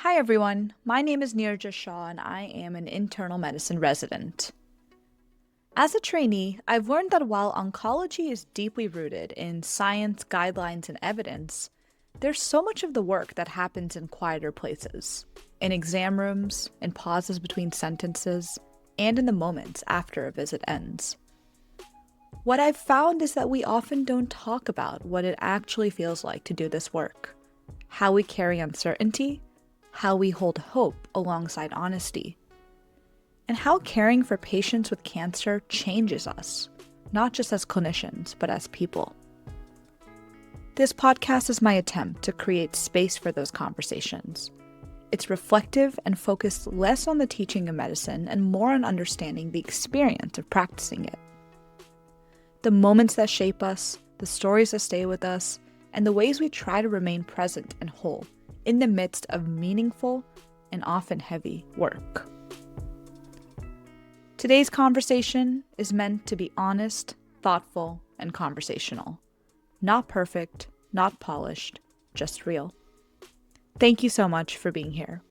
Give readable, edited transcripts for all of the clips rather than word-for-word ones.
Hi everyone, my name is Neerja Shah and I am an internal medicine resident. As a trainee, I've learned that while oncology is deeply rooted in science, guidelines, and evidence, there's so much of the work that happens in quieter places, in exam rooms, in pauses between sentences, and in the moments after a visit ends. What I've found is that we often don't talk about what it actually feels like to do this work, how we carry uncertainty, how we hold hope alongside honesty, and how caring for patients with cancer changes us, not just as clinicians, but as people. This podcast is my attempt to create space for those conversations. It's reflective and focused less on the teaching of medicine and more on understanding the experience of practicing it. The moments that shape us, the stories that stay with us, and the ways we try to remain present and whole in the midst of meaningful and often heavy work. Today's conversation is meant to be honest, thoughtful, and conversational. Not perfect, not polished, just real. Thank you so much for being here.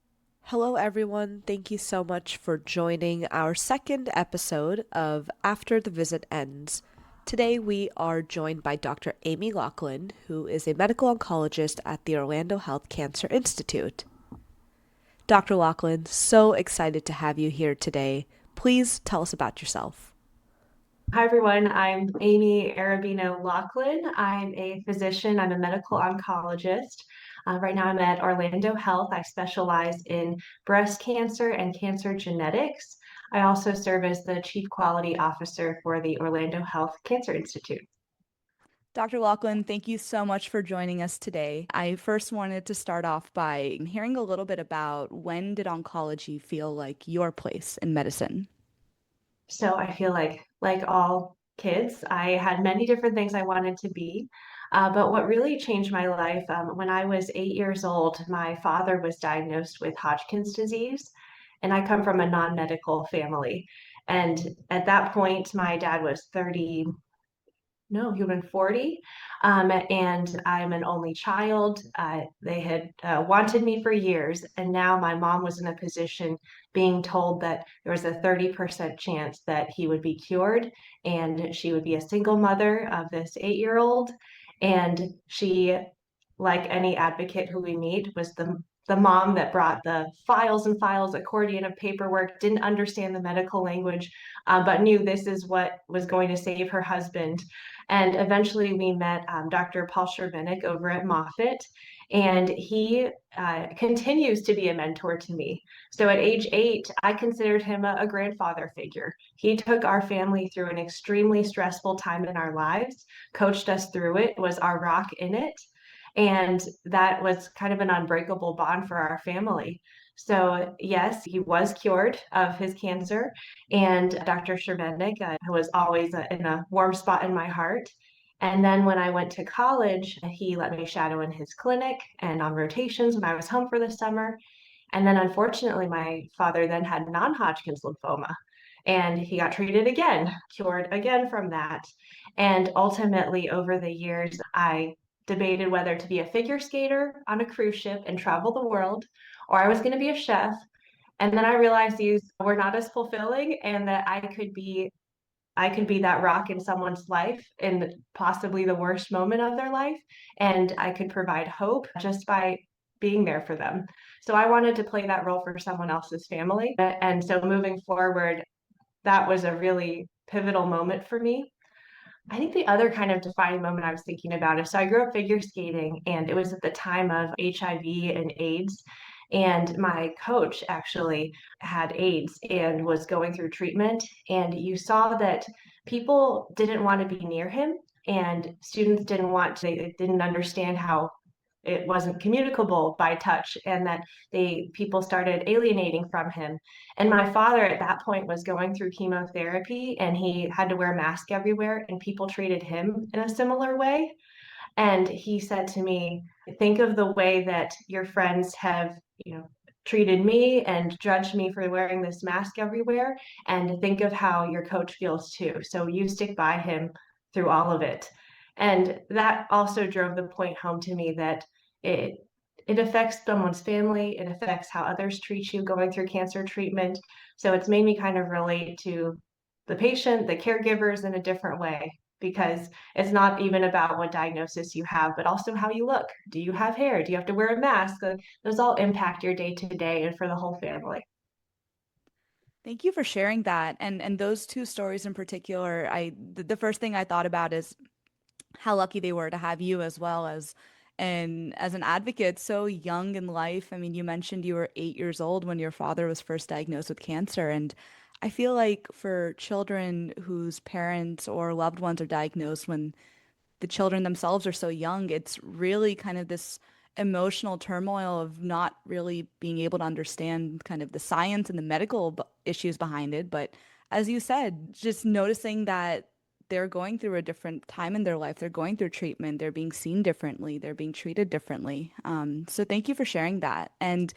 Hello, everyone. Thank you so much for joining our second episode of After the Visit Ends. Today, we are joined by Dr. Amy Laughlin, who is a medical oncologist at the Orlando Health Cancer Institute. Dr. Laughlin, so excited to have you here today. Please tell us about yourself. Hi, everyone. I'm Amy Arabino Laughlin. I'm a physician. I'm a medical oncologist. Right now, I'm at Orlando Health. I specialize in breast cancer and cancer genetics. I also serve as the Chief Quality Officer for the Orlando Health Cancer Institute. Dr. Laughlin, thank you so much for joining us today. I first wanted to start off by hearing a little bit about when did oncology feel like your place in medicine? So I feel like all kids, I had many different things I wanted to be. But what really changed my life, when I was 8 years old, my father was diagnosed with Hodgkin's disease, and I come from a non-medical family. And at that point, my dad was 30, no, he would have been 40. And I'm an only child. They had wanted me for years. And now my mom was in a position being told that there was a 30% chance that he would be cured and she would be a single mother of this 8-year-old. And she, like any advocate who we meet, was the mom that brought the files and files, accordion of paperwork, didn't understand the medical language, but knew this is what was going to save her husband. And eventually we met Dr. Paul Shervinick over at Moffitt, and he continues to be a mentor to me. So at age 8, I considered him a grandfather figure. He took our family through an extremely stressful time in our lives, coached us through it, was our rock in it. And that was kind of an unbreakable bond for our family. So, yes, he was cured of his cancer. And Dr. Shervendick was always in a warm spot in my heart. And then when I went to college, he let me shadow in his clinic and on rotations when I was home for the summer. And then unfortunately, my father then had non Hodgkin's lymphoma and he got treated again, cured again from that. And ultimately, over the years, I debated whether to be a figure skater on a cruise ship and travel the world, or I was going to be a chef. And then I realized these were not as fulfilling and that I could be that rock in someone's life in possibly the worst moment of their life, and I could provide hope just by being there for them. So I wanted to play that role for someone else's family. And so moving forward, that was a really pivotal moment for me. I think the other kind of defining moment I was thinking about is, so I grew up figure skating, and it was at the time of HIV and AIDS. And my coach actually had AIDS and was going through treatment. And you saw that people didn't want to be near him, and students they didn't understand how it wasn't communicable by touch, and that people started alienating from him. And my father at that point was going through chemotherapy and he had to wear a mask everywhere, and people treated him in a similar way. And he said to me, think of the way that your friends have, treated me and judged me for wearing this mask everywhere, and think of how your coach feels too. So you stick by him through all of it. And that also drove the point home to me that it it affects someone's family, it affects how others treat you going through cancer treatment. So it's made me kind of relate to the patient, the caregivers in a different way because it's not even about what diagnosis you have, but also how you look. Do you have hair? Do you have to wear a mask? Those all impact your day to day and for the whole family. Thank you for sharing that. And those two stories in particular, the first thing I thought about is how lucky they were to have you as well as an advocate so young in life. I mean, you mentioned you were 8 years old when your father was first diagnosed with cancer, and I feel like for children whose parents or loved ones are diagnosed when the children themselves are so young, it's really kind of this emotional turmoil of not really being able to understand kind of the science and the medical issues behind it. But as you said, just noticing that they're going through a different time in their life, they're going through treatment, they're being seen differently, they're being treated differently. So thank you for sharing that. And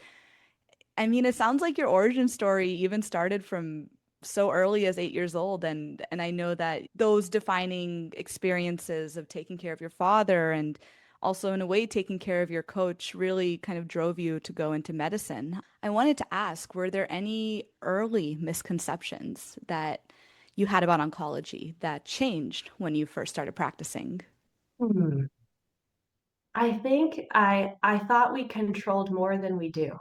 I mean, it sounds like your origin story even started from so early as 8 years old, and I know that those defining experiences of taking care of your father and also in a way taking care of your coach really kind of drove you to go into medicine. I wanted to ask, were there any early misconceptions that you had about oncology that changed when you first started practicing? Hmm. I think I thought we controlled more than we do.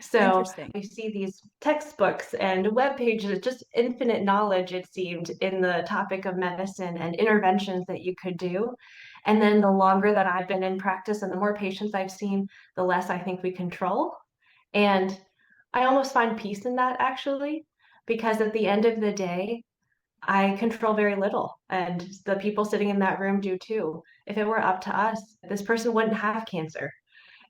So Interesting. I see these textbooks and web pages, just infinite knowledge, it seemed, in the topic of medicine and interventions that you could do. And then the longer that I've been in practice and the more patients I've seen, the less I think we control. And I almost find peace in that actually, because at the end of the day, I control very little, and the people sitting in that room do too. If it were up to us, this person wouldn't have cancer.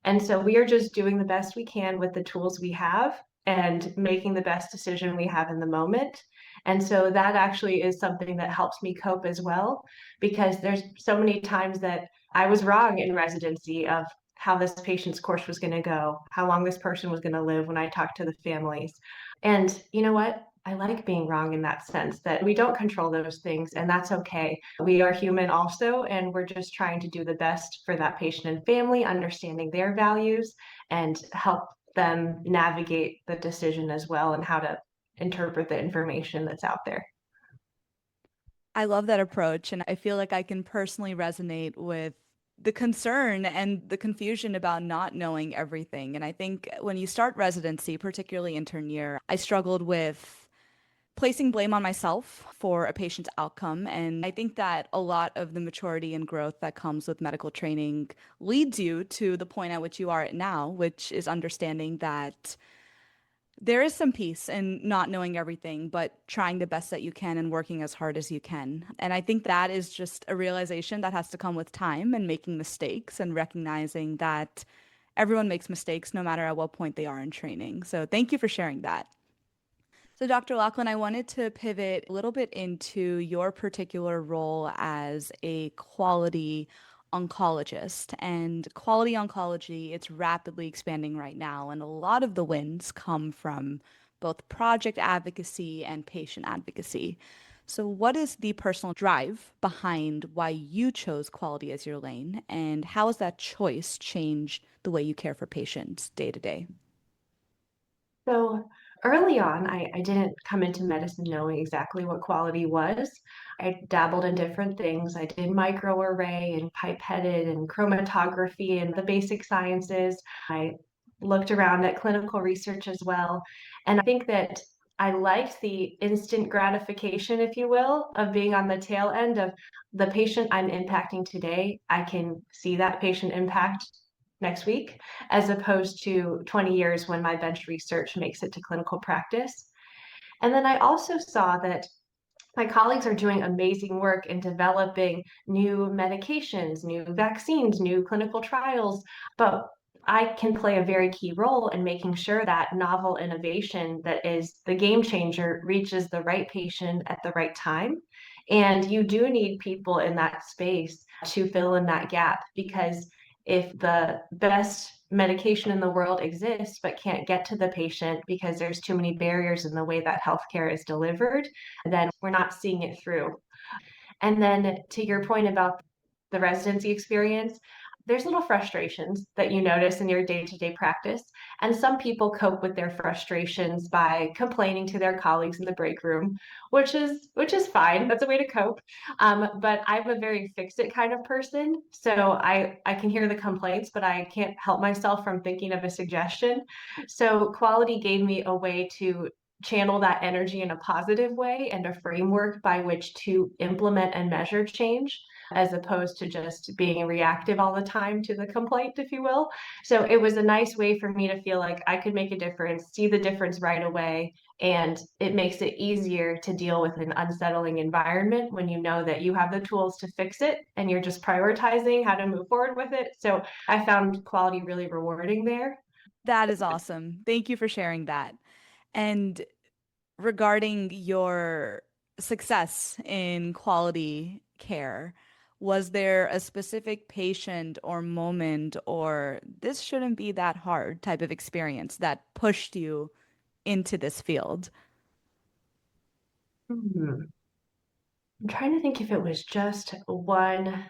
And so we are just doing the best we can with the tools we have and making the best decision we have in the moment. And so that actually is something that helps me cope as well, because there's so many times that I was wrong in residency of how this patient's course was going to go, how long this person was going to live when I talked to the families. And you know what? I like being wrong in that sense that we don't control those things, and that's okay. We are human also, and we're just trying to do the best for that patient and family, understanding their values and help them navigate the decision as well and how to interpret the information that's out there. I love that approach, and I feel like I can personally resonate with the concern and the confusion about not knowing everything. And I think when you start residency, particularly intern year, I struggled with placing blame on myself for a patient's outcome. And I think that a lot of the maturity and growth that comes with medical training leads you to the point at which you are at now, which is understanding that there is some peace in not knowing everything, but trying the best that you can and working as hard as you can. And I think that is just a realization that has to come with time and making mistakes and recognizing that everyone makes mistakes no matter at what point they are in training. So thank you for sharing that. So, Dr. Laughlin, I wanted to pivot a little bit into your particular role as a quality oncologist. And quality oncology, it's rapidly expanding right now. And a lot of the wins come from both project advocacy and patient advocacy. So, what is the personal drive behind why you chose quality as your lane? And how has that choice changed the way you care for patients day to day? So early on, I didn't come into medicine knowing exactly what quality was. I dabbled in different things. I did microarray and pipetted and chromatography and the basic sciences. I looked around at clinical research as well. And I think that I liked the instant gratification, if you will, of being on the tail end of the patient I'm impacting today. I can see that patient impact next week, as opposed to 20 years when my bench research makes it to clinical practice. And then I also saw that my colleagues are doing amazing work in developing new medications, new vaccines, new clinical trials, but I can play a very key role in making sure that novel innovation that is the game changer reaches the right patient at the right time. And you do need people in that space to fill in that gap because if the best medication in the world exists but can't get to the patient because there's too many barriers in the way that healthcare is delivered, then we're not seeing it through. And then to your point about the residency experience, there's little frustrations that you notice in your day-to-day practice. And some people cope with their frustrations by complaining to their colleagues in the break room, which is fine. That's a way to cope. But I'm a very fix-it kind of person. So I can hear the complaints, but I can't help myself from thinking of a suggestion. So quality gave me a way to channel that energy in a positive way and a framework by which to implement and measure change as opposed to just being reactive all the time to the complaint, if you will. So it was a nice way for me to feel like I could make a difference, see the difference right away. And it makes it easier to deal with an unsettling environment when you know that you have the tools to fix it and you're just prioritizing how to move forward with it. So I found quality really rewarding there. That is awesome. Thank you for sharing that. And regarding your success in quality care, was there a specific patient or moment or this shouldn't be that hard type of experience that pushed you into this field? I'm trying to think if it was just one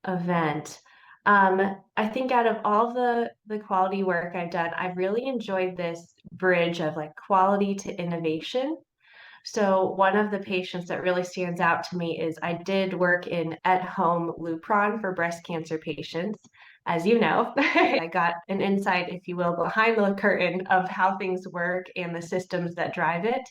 event. I think out of all the quality work I've done, I've really enjoyed this bridge of like quality to innovation. So one of the patients that really stands out to me is I did work in at-home Lupron for breast cancer patients. As you know, I got an insight, if you will, behind the curtain of how things work and the systems that drive it.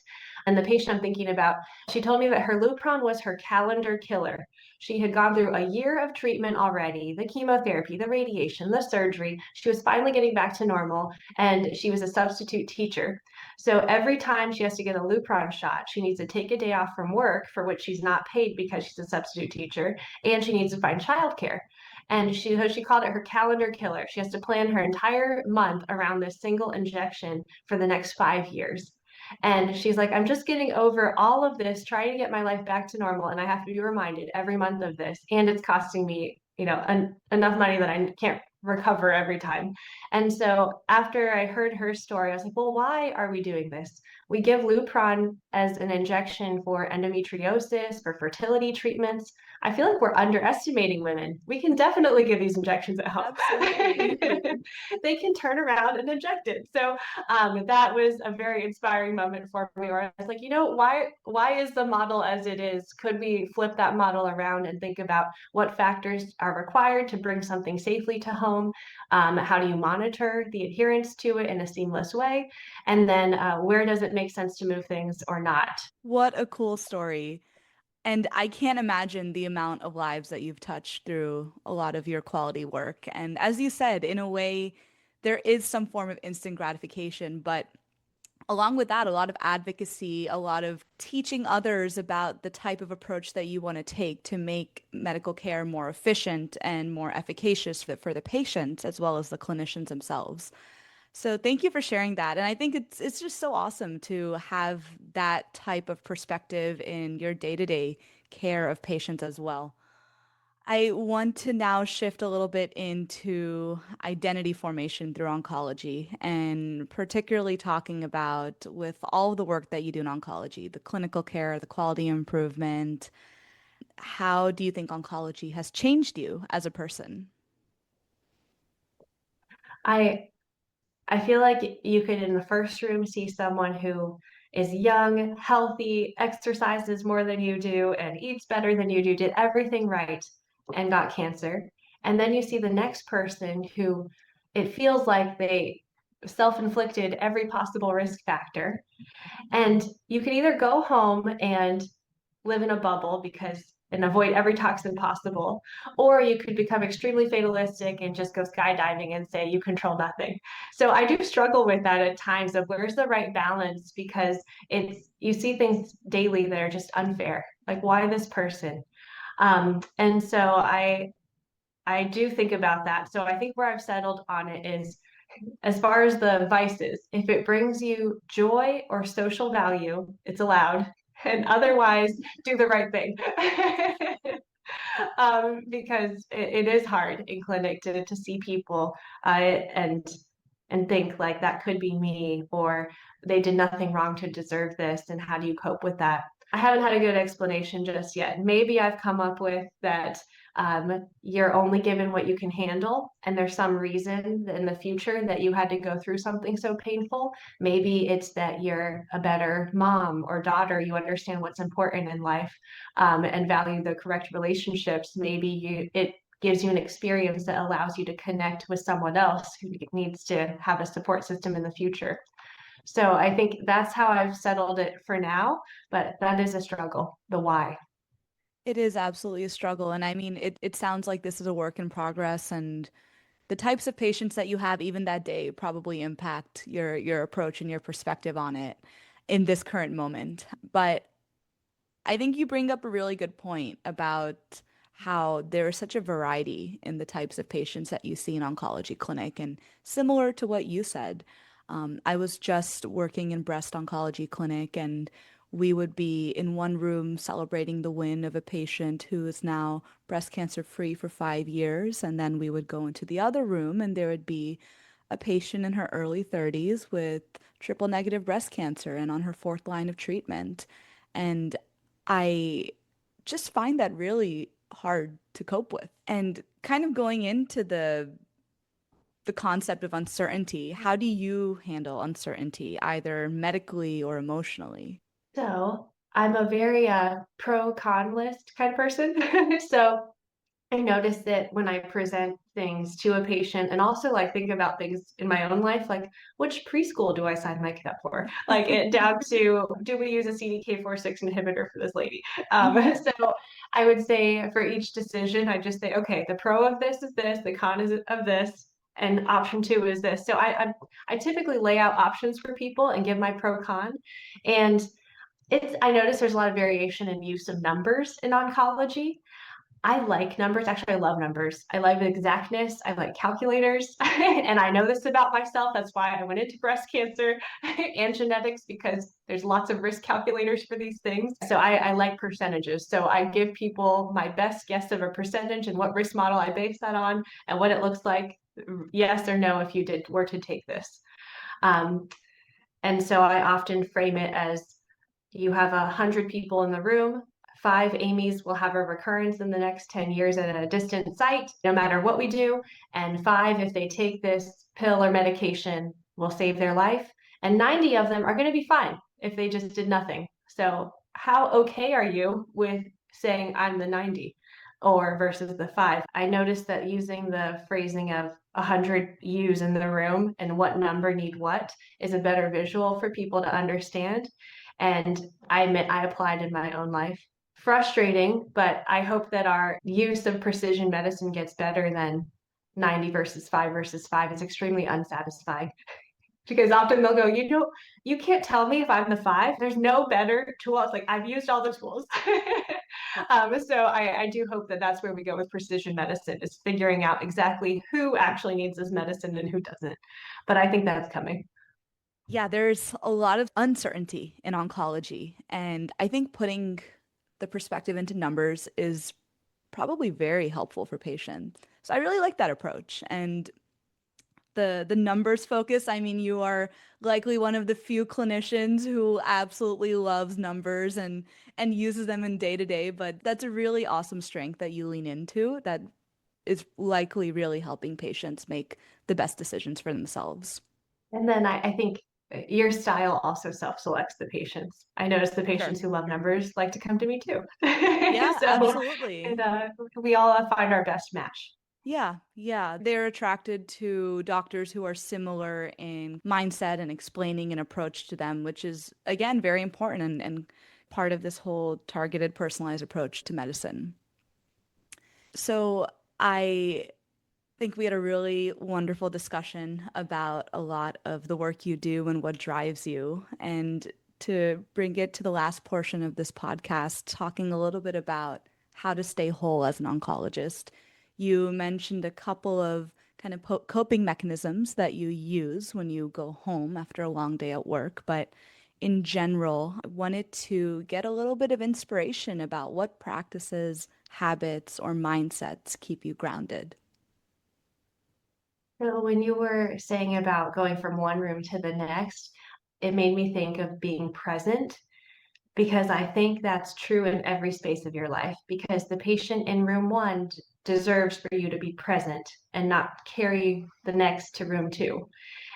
And the patient I'm thinking about, she told me that her Lupron was her calendar killer. She had gone through a year of treatment already, the chemotherapy, the radiation, the surgery. She was finally getting back to normal, and she was a substitute teacher. So every time she has to get a Lupron shot, she needs to take a day off from work for which she's not paid because she's a substitute teacher, and she needs to find childcare. And she called it her calendar killer. She has to plan her entire month around this single injection for the next 5 years. And she's like, I'm just getting over all of this, trying to get my life back to normal. And I have to be reminded every month of this. And it's costing me, enough money that I can't recover every time. And so after I heard her story, I was like, well, why are we doing this? We give Lupron as an injection for endometriosis, for fertility treatments. I feel like we're underestimating women. We can definitely give these injections at home. Absolutely. They can turn around and inject it. So that was a very inspiring moment for me where I was like, why is the model as it is? Could we flip that model around and think about what factors are required to bring something safely to home? How do you monitor the adherence to it in a seamless way? And then where does it make sense to move things or not? What a cool story. And I can't imagine the amount of lives that you've touched through a lot of your quality work. And as you said, in a way, there is some form of instant gratification, but along with that, a lot of advocacy, a lot of teaching others about the type of approach that you want to take to make medical care more efficient and more efficacious for the patients as well as the clinicians themselves. So thank you for sharing that. And I think it's just so awesome to have that type of perspective in your day-to-day care of patients as well. I want to now shift a little bit into identity formation through oncology, and particularly talking about with all of the work that you do in oncology, the clinical care, the quality improvement. How do you think oncology has changed you as a person? I I feel like you could in the first room see someone who is young, healthy, exercises more than you do, and eats better than you do, did everything right, and got cancer. And then you see the next person who it feels like they self-inflicted every possible risk factor. And you can either go home and live in a bubble and avoid every toxin possible, or you could become extremely fatalistic and just go skydiving and say you control nothing. So I do struggle with that at times of where's the right balance because it's you see things daily that are just unfair. Like why this person? And so I do think about that. So I think where I've settled on it is as far as the vices, if it brings you joy or social value, it's allowed. And otherwise, do the right thing. Because it is hard in clinic to see people and think like that could be me or they did nothing wrong to deserve this. And how do you cope with that? I haven't had a good explanation just yet. Maybe I've come up with that you're only given what you can handle, and there's some reason in the future that you had to go through something so painful. Maybe it's that you're a better mom or daughter. You understand what's important in life and value the correct relationships. Maybe it gives you an experience that allows you to connect with someone else who needs to have a support system in the future. So I think that's how I've settled it for now, but that is a struggle, the why. It is absolutely a struggle. And I mean, it sounds like this is a work in progress, and the types of patients that you have even that day probably impact your approach and your perspective on it in this current moment. But I think you bring up a really good point about how there is such a variety in the types of patients that you see in oncology clinic. And similar to what you said, I was just working in breast oncology clinic, and we would be in one room celebrating the win of a patient who is now breast cancer free for 5 years. And then we would go into the other room, and there would be a patient in her early 30s with triple negative breast cancer and on her fourth line of treatment. And I just find that really hard to cope with. And kind of going into the concept of uncertainty, how do you handle uncertainty, either medically or emotionally? So I'm a very pro con list kind of person. So I notice that when I present things to a patient and also like think about things in my own life, like which preschool do I sign my kid up for? Like it down to do we use a CDK4/6 inhibitor for this lady? Hmm. So I would say for each decision, I just say, okay, the pro of this is this, the con is of this, and option two is this. So I typically lay out options for people and give my pro con, and it's I notice there's a lot of variation in use of numbers in oncology. I like numbers. Actually, I love numbers. I like exactness. I like calculators. And I know this about myself. That's why I went into breast cancer and genetics because there's lots of risk calculators for these things. So I like percentages. So I give people my best guess of a percentage and what risk model I base that on and what it looks like, yes or no, if you were to take this. Um, and so I often frame it as you have 100 people in the room. 5 Amy's will have a recurrence in the next 10 years at a distant site, no matter what we do. And 5, if they take this pill or medication, will save their life. And 90 of them are going to be fine if they just did nothing. So, how okay are you with saying I'm the 90 or versus the 5? I noticed that using the phrasing of 100 U's in the room and what number need what is a better visual for people to understand. And I admit I applied in my own life. Frustrating, but I hope that our use of precision medicine gets better than 90 versus 5 is extremely unsatisfying because often they'll go, you can't tell me if I'm the 5. There's no better tools. Like I've used all the tools. So I do hope that that's where we go with precision medicine is figuring out exactly who actually needs this medicine and who doesn't. But I think that's coming. Yeah, there's a lot of uncertainty in oncology, and I think putting the perspective into numbers is probably very helpful for patients. So I really like that approach. And the numbers focus, I mean, you are likely one of the few clinicians who absolutely loves numbers and uses them in day to day, but that's a really awesome strength that you lean into that is likely really helping patients make the best decisions for themselves. And then I think your style also self-selects the patients. I notice the Sure. patients who love numbers like to come to me too. Yeah, So, and absolutely. we all find our best match. Yeah, yeah. They're attracted to doctors who are similar in mindset and explaining an approach to them, which is, again, very important and part of this whole targeted, personalized approach to medicine. So I think we had a really wonderful discussion about a lot of the work you do and what drives you. And to bring it to the last portion of this podcast, talking a little bit about how to stay whole as an oncologist. You mentioned a couple of kind of coping mechanisms that you use when you go home after a long day at work, but in general, I wanted to get a little bit of inspiration about what practices, habits, or mindsets keep you grounded. So when you were saying about going from one room to the next, it made me think of being present. because I think that's true in every space of your life. Because the patient in room one deserves for you to be present and not carry the next to room two.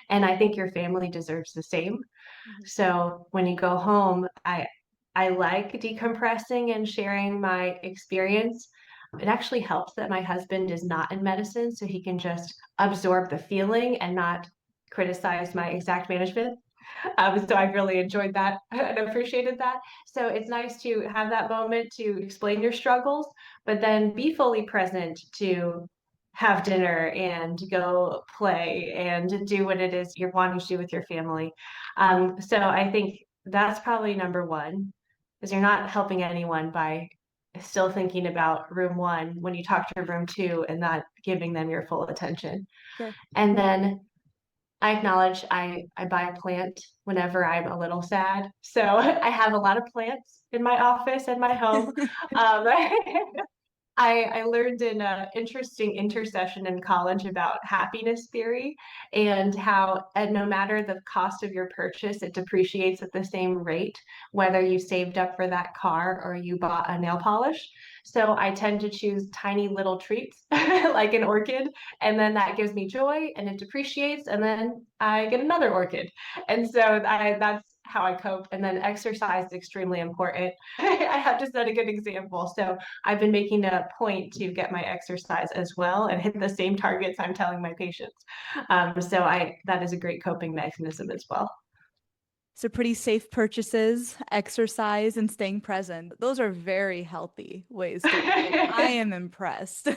And I think your family deserves the same. Mhm. So when you go home, I like decompressing and sharing my experience. It actually helps that my husband is not in medicine, so he can just absorb the feeling and not criticize my exact management. So I've really enjoyed that and appreciated that. So it's nice to have that moment to explain your struggles, but then be fully present to have dinner and go play and do what it is you're wanting to do with your family. So I think that's probably number one, is you're not helping anyone by still thinking about room one when you talk to room two and not giving them your full attention. Sure. And then I acknowledge I buy a plant whenever I'm a little sad. So I have a lot of plants in my office and my home. Um, I learned an interesting intercession in college about happiness theory and how no matter the cost of your purchase, it depreciates at the same rate, whether you saved up for that car or you bought a nail polish. So I tend to choose tiny little treats like an orchid, and then that gives me joy and it depreciates, and then I get another orchid. And so that's how I cope. And then exercise is extremely important. I have to set a good example. So I've been making a point to get my exercise as well and hit the same targets I'm telling my patients. So I that is a great coping mechanism as well. So pretty safe purchases, exercise, and staying present. Those are very healthy ways to live. I am impressed.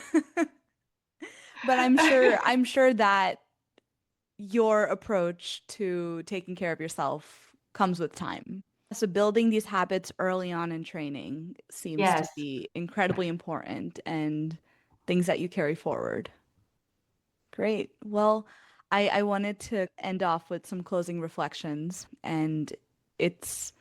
But I'm sure that your approach to taking care of yourself comes with time. So building these habits early on in training seems to Yes. be incredibly important and things that you carry forward. Great. Well, I wanted to end off with some closing reflections, and it's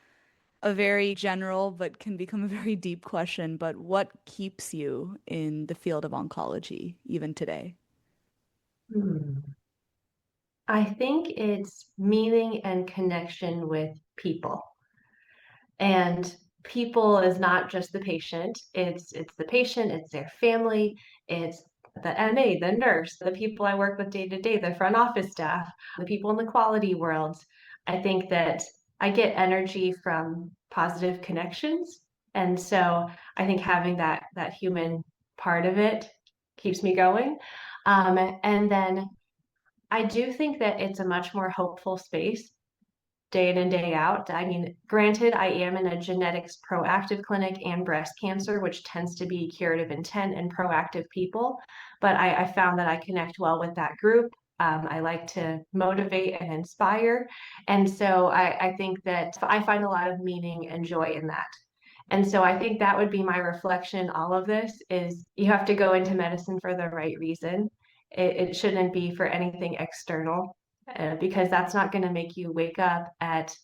a very general but can become a very deep question. But what keeps you in the field of oncology even today? Hmm. I think it's meaning and connection with people. And people is not just the patient, it's the patient, it's their family, it's the MA, the nurse, the people I work with day to day, the front office staff, the people in the quality world. I think that I get energy from positive connections. And so I think having that human part of it keeps me going. And then I do think that it's a much more hopeful space day in and day out. I mean, granted, I am in a genetics proactive clinic and breast cancer, which tends to be curative intent and proactive people. But I found that I connect well with that group. I like to motivate and inspire. And so I think that I find a lot of meaning and joy in that. And so I think that would be my reflection. All of this is you have to go into medicine for the right reason. It shouldn't be for anything external, because that's not going to make you wake up at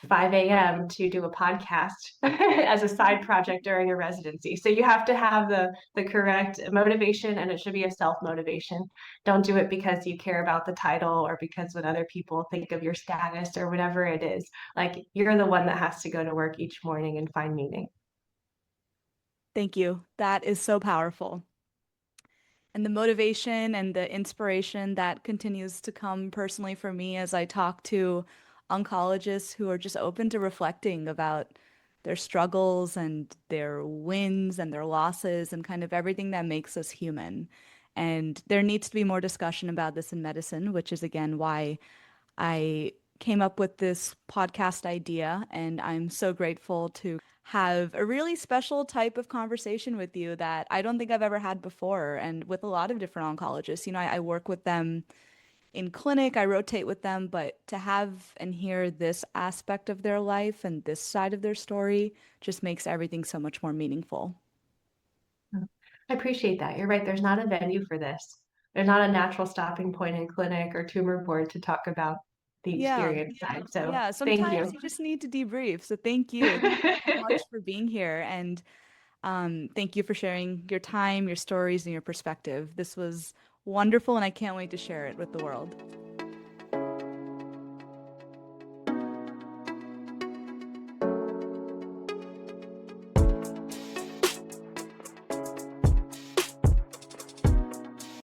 5 a.m. to do a podcast as a side project during your residency. So you have to have the correct motivation, and it should be a self motivation. Don't do it because you care about the title or because what other people think of your status or whatever it is. Like you're the one that has to go to work each morning and find meaning. Thank you. That is so powerful. And the motivation and the inspiration that continues to come personally for me as I talk to oncologists who are just open to reflecting about their struggles and their wins and their losses and kind of everything that makes us human. And there needs to be more discussion about this in medicine, which is again why I came up with this podcast idea, and I'm so grateful to have a really special type of conversation with you that I don't think I've ever had before, and with a lot of different oncologists. I work with them in clinic, I rotate with them, but to have and hear this aspect of their life and this side of their story just makes everything so much more meaningful. I appreciate that. You're right. There's not a venue for this. There's not a natural stopping point in clinic or tumor board to talk about the Yeah. experience side. So Yeah, thank sometimes you. you just need to debrief. So thank you. Thank you so much for being here. And thank you for sharing your time, your stories, and your perspective. This was wonderful, and I can't wait to share it with the world.